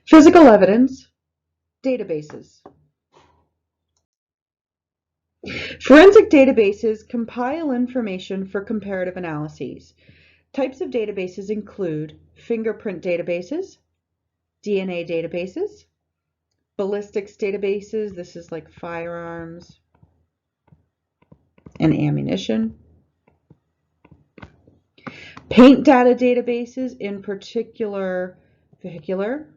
Physical evidence, databases. Forensic databases compile information for comparative analyses. Types of databases include fingerprint databases, DNA databases, ballistics databases, this is like firearms and ammunition, paint data databases, in particular vehicular.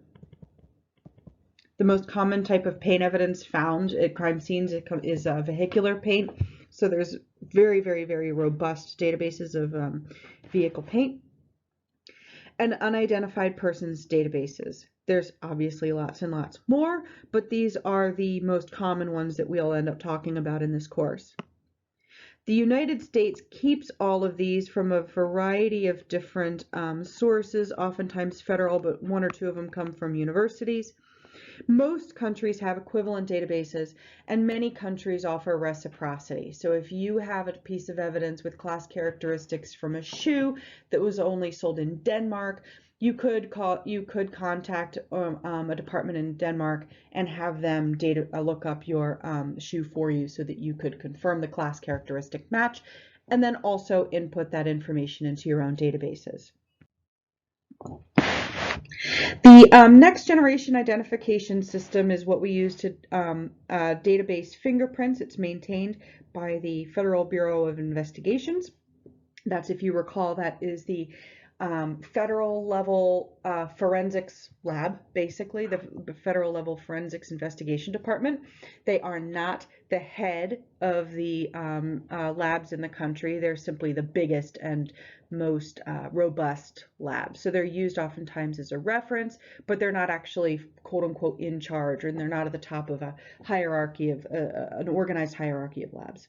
The most common type of paint evidence found at crime scenes is vehicular paint. So there's very, very, very robust databases of vehicle paint. And unidentified persons databases. There's obviously lots and lots more, but these are the most common ones that we'll end up talking about in this course. The United States keeps all of these from a variety of different sources, oftentimes federal, but one or two of them come from universities. Most countries have equivalent databases, and many countries offer reciprocity. So if you have a piece of evidence with class characteristics from a shoe that was only sold in Denmark, you could contact a department in Denmark and have them look up your shoe for you so that you could confirm the class characteristic match, and then also input that information into your own databases. The next generation identification system is what we use to database fingerprints. It's maintained by the Federal Bureau of Investigations. That's, if you recall, that is the federal level forensics lab, basically, the federal level forensics investigation department. They are not the head of the labs in the country. They're simply the biggest and most robust labs. So they're used oftentimes as a reference, but they're not actually quote unquote in charge, and they're not at the top of a hierarchy of an organized hierarchy of labs.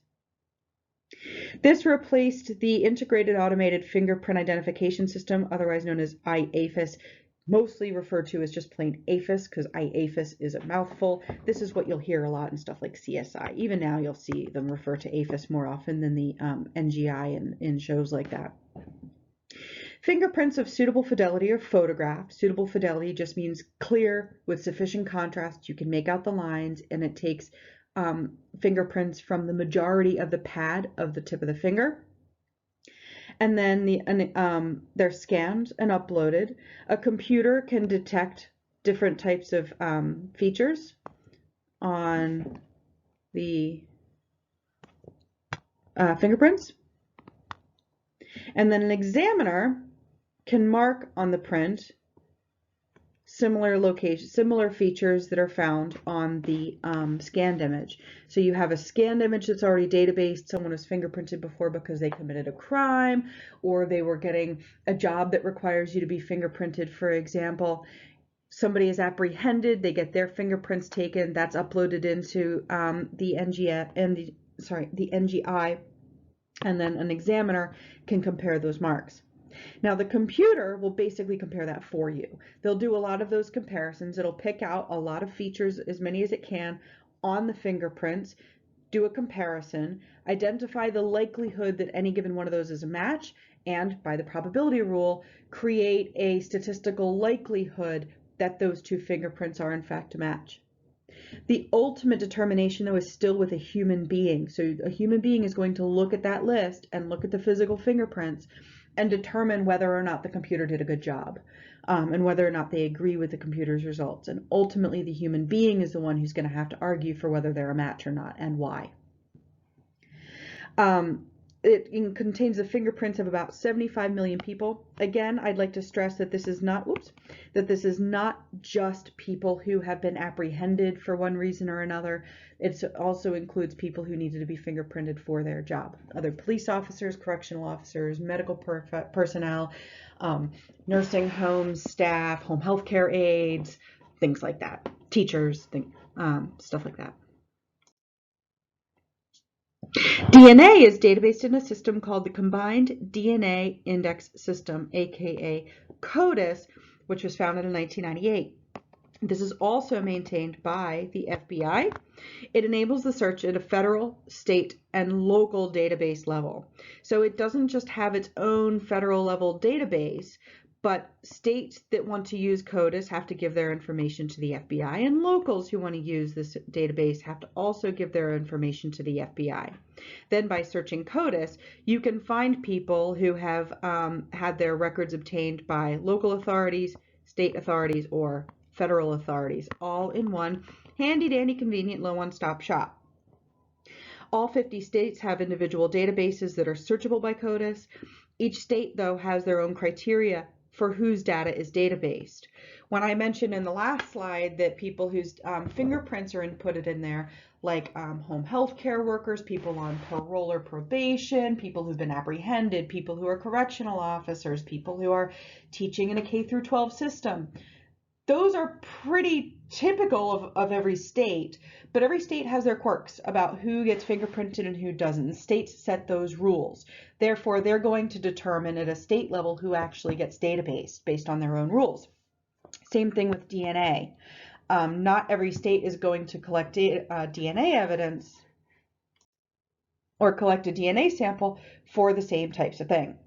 This replaced the Integrated Automated Fingerprint Identification System, otherwise known as IAFIS, mostly referred to as just plain AFIS, because IAFIS is a mouthful. This is what you'll hear a lot in stuff like CSI. Even now you'll see them refer to AFIS more often than the NGI in shows like that. Fingerprints of suitable fidelity are photographed. Suitable fidelity just means clear with sufficient contrast. You can make out the lines, and it takes fingerprints from the majority of the pad of the tip of the finger. And then they're scanned and uploaded. A computer can detect different types of features on the fingerprints. And then an examiner can mark on the print similar features that are found on the scanned image. So you have a scanned image that's already databased. Someone was fingerprinted before because they committed a crime, or they were getting a job that requires you to be fingerprinted, for example. Somebody is apprehended, they get their fingerprints taken, that's uploaded into the NGI, and then an examiner can compare those marks. Now the computer will basically compare that for you. They'll do a lot of those comparisons. It'll pick out a lot of features, as many as it can, on the fingerprints, do a comparison, identify the likelihood that any given one of those is a match, and by the probability rule, create a statistical likelihood that those two fingerprints are in fact a match. The ultimate determination, though, is still with a human being. So a human being is going to look at that list and look at the physical fingerprints and determine whether or not the computer did a good job, and whether or not they agree with the computer's results. And ultimately, the human being is the one who's going to have to argue for whether they're a match or not, and why. It contains the fingerprints of about 75 million people. Again, I'd like to stress that this is not, just people who have been apprehended for one reason or another. It also includes people who needed to be fingerprinted for their job. Other police officers, correctional officers, medical personnel, nursing homes, staff, home health care aides, things like that. Teachers, stuff like that. DNA is databased in a system called the Combined DNA Index System, aka CODIS, which was founded in 1998. This is also maintained by the FBI. It enables the search at a federal, state, and local database level. So it doesn't just have its own federal level database, But states that want to use CODIS have to give their information to the FBI, and locals who want to use this database have to also give their information to the FBI. Then by searching CODIS, you can find people who have had their records obtained by local authorities, state authorities, or federal authorities, all in one handy-dandy, convenient, low one-stop shop. All 50 states have individual databases that are searchable by CODIS. Each state, though, has their own criteria for whose data is databased. When I mentioned in the last slide that people whose fingerprints are inputted in there, like home health care workers, people on parole or probation, people who've been apprehended, people who are correctional officers, people who are teaching in a K through 12 system, those are pretty typical of every state, but every state has their quirks about who gets fingerprinted and who doesn't. States set those rules. Therefore, they're going to determine at a state level who actually gets databased based on their own rules. Same thing with DNA. Not every state is going to collect DNA evidence or collect a DNA sample for the same types of thing.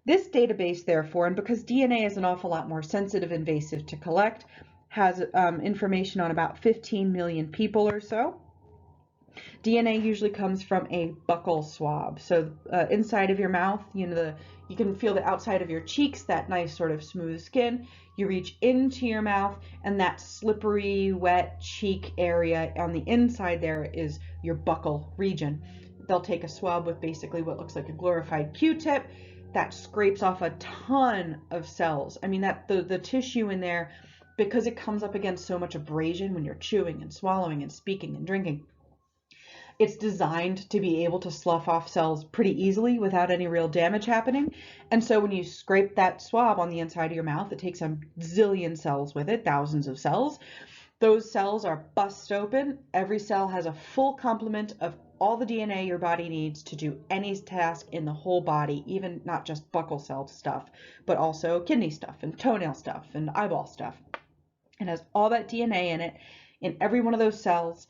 This database, therefore, and because DNA is an awful lot more sensitive and invasive to collect, has information on about 15 million people or so. DNA usually comes from a buccal swab. So inside of your mouth, you can feel the outside of your cheeks, that nice sort of smooth skin. You reach into your mouth, and that slippery, wet cheek area on the inside there is your buccal region. They'll take a swab with basically what looks like a glorified Q-tip that scrapes off a ton of cells. I mean, that the tissue in there, because it comes up against so much abrasion when you're chewing and swallowing and speaking and drinking, it's designed to be able to slough off cells pretty easily without any real damage happening. And so when you scrape that swab on the inside of your mouth, it takes a zillion cells with it, thousands of cells. Those cells are bust open. Every cell has a full complement of all the DNA your body needs to do any task in the whole body, even not just buccal cell stuff, but also kidney stuff and toenail stuff and eyeball stuff. It has all that DNA in it. In every one of those cells,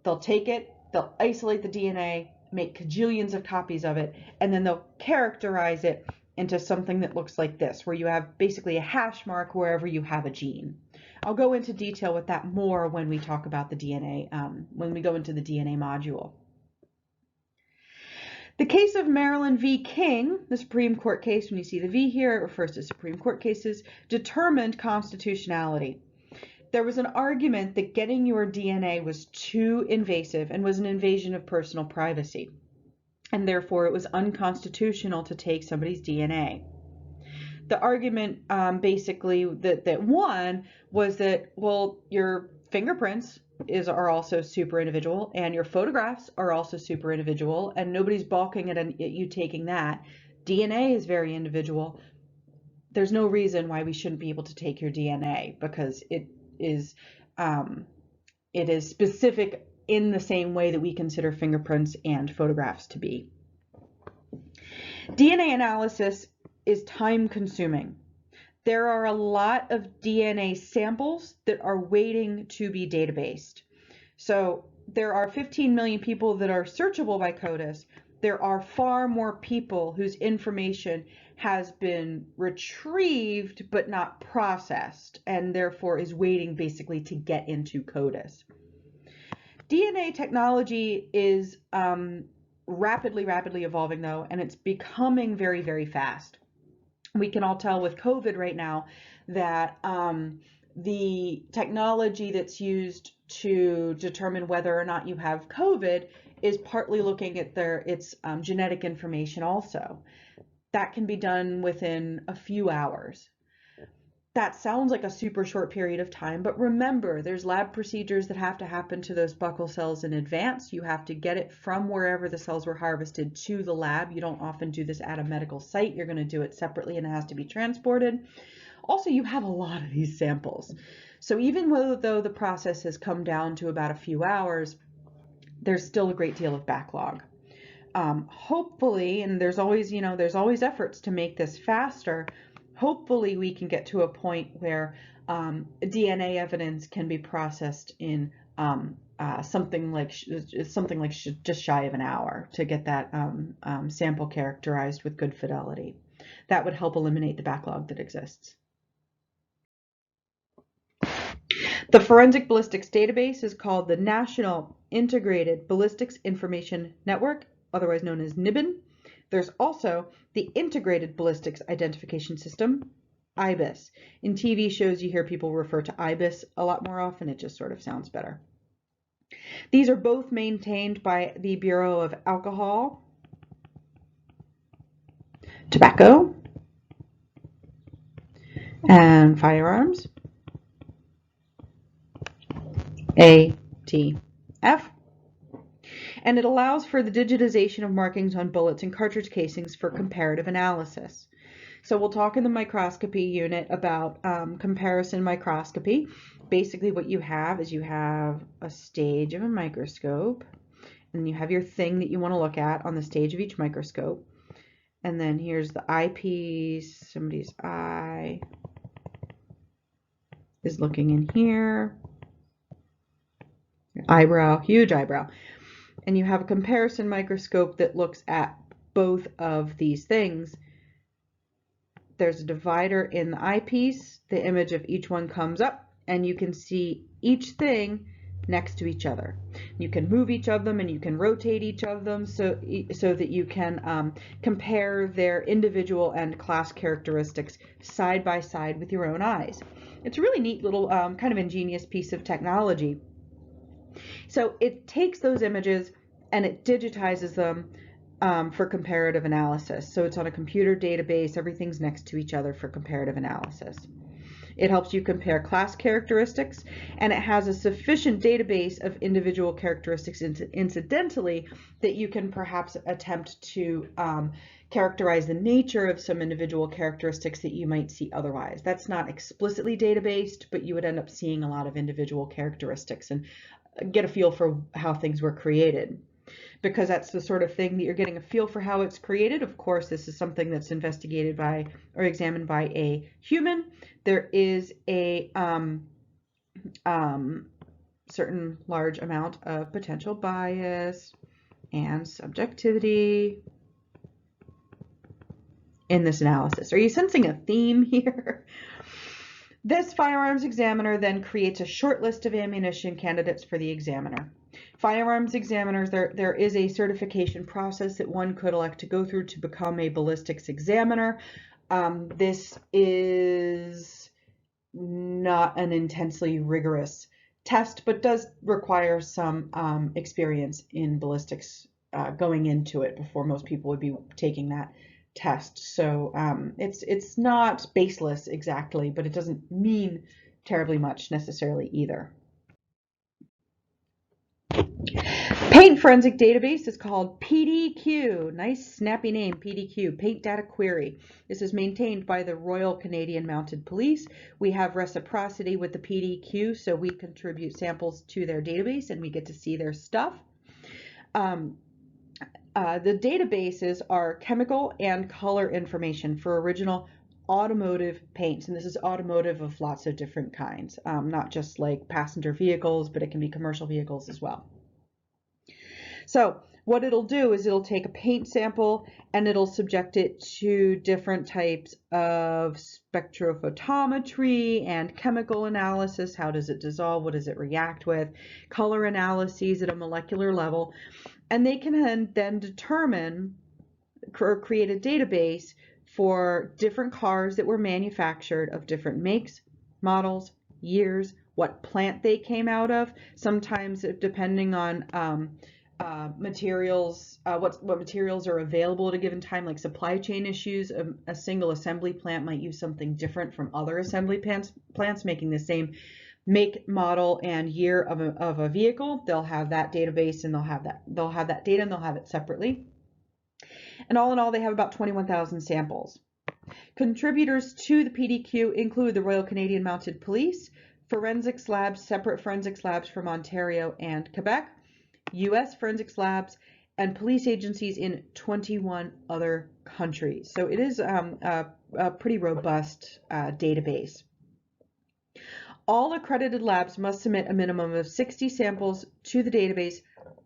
they'll take it, they'll isolate the DNA, make cajillions of copies of it, and then they'll characterize it into something that looks like this, where you have basically a hash mark wherever you have a gene. I'll go into detail with that more when we talk about the DNA, when we go into the DNA module. The case of Maryland v. King, the Supreme Court case, when you see the V here, it refers to Supreme Court cases, determined constitutionality. There was an argument that getting your DNA was too invasive and was an invasion of personal privacy, and therefore it was unconstitutional to take somebody's DNA. The argument basically that won was that, well, your fingerprints are also super individual, and your photographs are also super individual, and nobody's balking at you taking that. DNA is very individual. There's no reason why we shouldn't be able to take your DNA, because it is specific in the same way that we consider fingerprints and photographs to be. DNA analysis is time consuming. There are a lot of DNA samples that are waiting to be databased. So there are 15 million people that are searchable by CODIS. There are far more people whose information has been retrieved but not processed, and therefore is waiting basically to get into CODIS. DNA technology is rapidly evolving though, and it's becoming very, very fast. We can all tell with COVID right now that the technology that's used to determine whether or not you have COVID is partly looking at its genetic information also. That can be done within a few hours. That sounds like a super short period of time, but remember, there's lab procedures that have to happen to those buccal cells in advance. You have to get it from wherever the cells were harvested to the lab. You don't often do this at a medical site. You're going to do it separately, and it has to be transported. Also, you have a lot of these samples. So even though the process has come down to about a few hours, there's still a great deal of backlog. Hopefully, and there's always efforts to make this faster. Hopefully we can get to a point where DNA evidence can be processed in something like just shy of an hour to get that sample characterized with good fidelity. That would help eliminate the backlog that exists. The Forensic Ballistics Database is called the National Integrated Ballistics Information Network, otherwise known as NIBIN. There's also the Integrated Ballistics Identification System, IBIS. In TV shows, you hear people refer to IBIS a lot more often. It just sort of sounds better. These are both maintained by the Bureau of Alcohol, Tobacco, and Firearms, ATF, and it allows for the digitization of markings on bullets and cartridge casings for comparative analysis. So we'll talk in the microscopy unit about comparison microscopy. Basically what you have is you have a stage of a microscope, and you have your thing that you want to look at on the stage of each microscope. And then here's the eyepiece. Somebody's eye is looking in here. Eyebrow, huge eyebrow. And you have a comparison microscope that looks at both of these things. There's a divider in the eyepiece. The image of each one comes up, and you can see each thing next to each other. You can move each of them, and you can rotate each of them so that you can compare their individual and class characteristics side by side with your own eyes. It's a really neat little kind of ingenious piece of technology. So it takes those images and it digitizes them for comparative analysis. So it's on a computer database. Everything's next to each other for comparative analysis. It helps you compare class characteristics, and it has a sufficient database of individual characteristics incidentally that you can perhaps attempt to characterize the nature of some individual characteristics that you might see otherwise. That's not explicitly data-based, but you would end up seeing a lot of individual characteristics and get a feel for how things were created. Because that's the sort of thing that you're getting a feel for how it's created. Of course, this is something that's investigated by or examined by a human. There is a certain large amount of potential bias and subjectivity in this analysis. Are you sensing a theme here? This firearms examiner then creates a short list of ammunition candidates for the examiner. Firearms examiners, there is a certification process that one could elect to go through to become a ballistics examiner. This is not an intensely rigorous test, but does require some experience in ballistics going into it before most people would be taking that test. So it's not baseless exactly, but it doesn't mean terribly much necessarily either. Paint forensic database is called PDQ. Nice snappy name, PDQ, Paint Data Query. This is maintained by the Royal Canadian Mounted Police. We have reciprocity with the PDQ, so we contribute samples to their database and we get to see their stuff. The databases are chemical and color information for original automotive paints, and this is automotive of lots of different kinds, not just like passenger vehicles, but it can be commercial vehicles as well. So what it'll do is it'll take a paint sample and it'll subject it to different types of spectrophotometry and chemical analysis. How does it dissolve? What does it react with? Color analyses at a molecular level. And they can then determine or create a database for different cars that were manufactured of different makes, models, years, what plant they came out of. Sometimes depending on materials, what materials are available at a given time, like supply chain issues, a single assembly plant might use something different from other assembly plants making the same make, model, and year of a vehicle. They'll have that database and they'll have that data and they'll have it separately. And all in all, they have about 21,000 samples. Contributors to the PDQ include the Royal Canadian Mounted Police, forensics labs, separate forensics labs from Ontario and Quebec, U.S. forensics labs, and police agencies in 21 other countries. So it is a pretty robust database. All accredited labs must submit a minimum of 60 samples to the database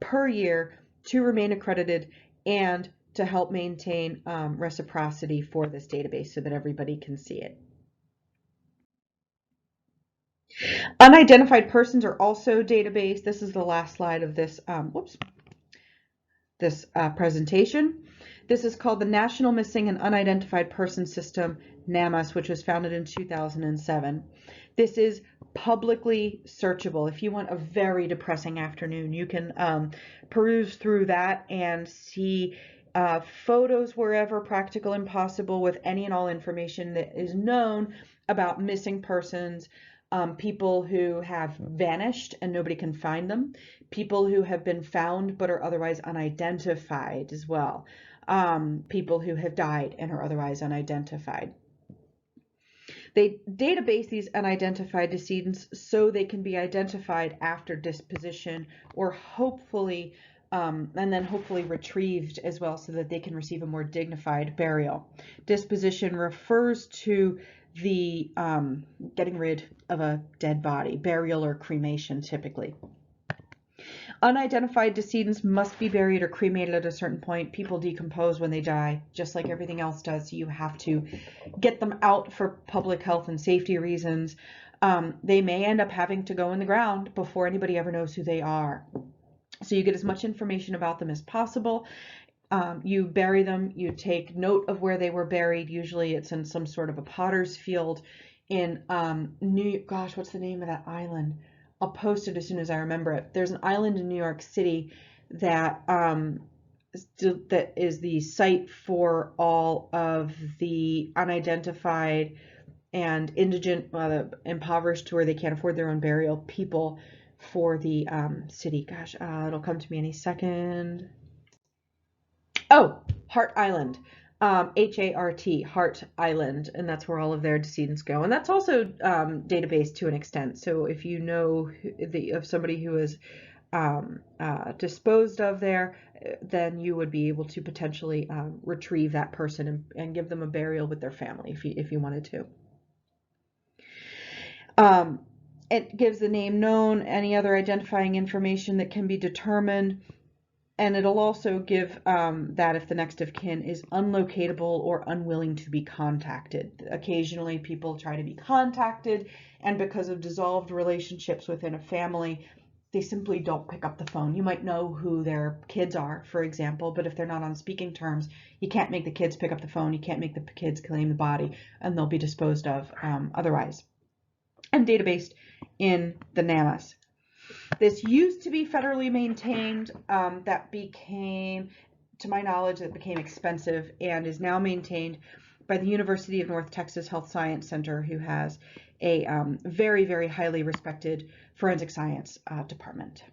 per year to remain accredited and to help maintain reciprocity for this database so that everybody can see it. Unidentified persons are also database. This is the last slide of this, presentation. This is called the National Missing and Unidentified Persons System, NamUs, which was founded in 2007. This is publicly searchable. If you want a very depressing afternoon, you can peruse through that and see photos wherever practical and possible with any and all information that is known about missing persons, people who have vanished and nobody can find them, people who have been found but are otherwise unidentified as well, people who have died and are otherwise unidentified. They database these unidentified decedents so they can be identified after disposition, or hopefully and then hopefully retrieved as well, so that they can receive a more dignified burial. Disposition refers to the getting rid of a dead body, burial or cremation typically. Unidentified decedents must be buried or cremated at a certain point. People decompose when they die, just like everything else does. So you have to get them out for public health and safety reasons. They may end up having to go in the ground before anybody ever knows who they are. So you get as much information about them as possible. You bury them, you take note of where they were buried. Usually it's in some sort of a potter's field in what's the name of that island? I'll post it as soon as I remember it. There's an island in New York City that that is the site for all of the unidentified and indigent, impoverished, where they can't afford their own burial people for the city. Gosh, it'll come to me any second. Oh, Hart Island. H-A-R-T, Hart Island, and that's where all of their decedents go. And that's also database to an extent. So if you know of somebody who is disposed of there, then you would be able to potentially retrieve that person and give them a burial with their family if you wanted to. It gives the name known, any other identifying information that can be determined. And it'll also give that if the next of kin is unlocatable or unwilling to be contacted. Occasionally people try to be contacted, and because of dissolved relationships within a family, they simply don't pick up the phone. You might know who their kids are, for example, but if they're not on speaking terms, you can't make the kids pick up the phone, you can't make the kids claim the body, and they'll be disposed of otherwise. And databased in the NamUs. This used to be federally maintained. That became, to my knowledge, that became expensive, and is now maintained by the University of North Texas Health Science Center, who has a very, very highly respected forensic science department.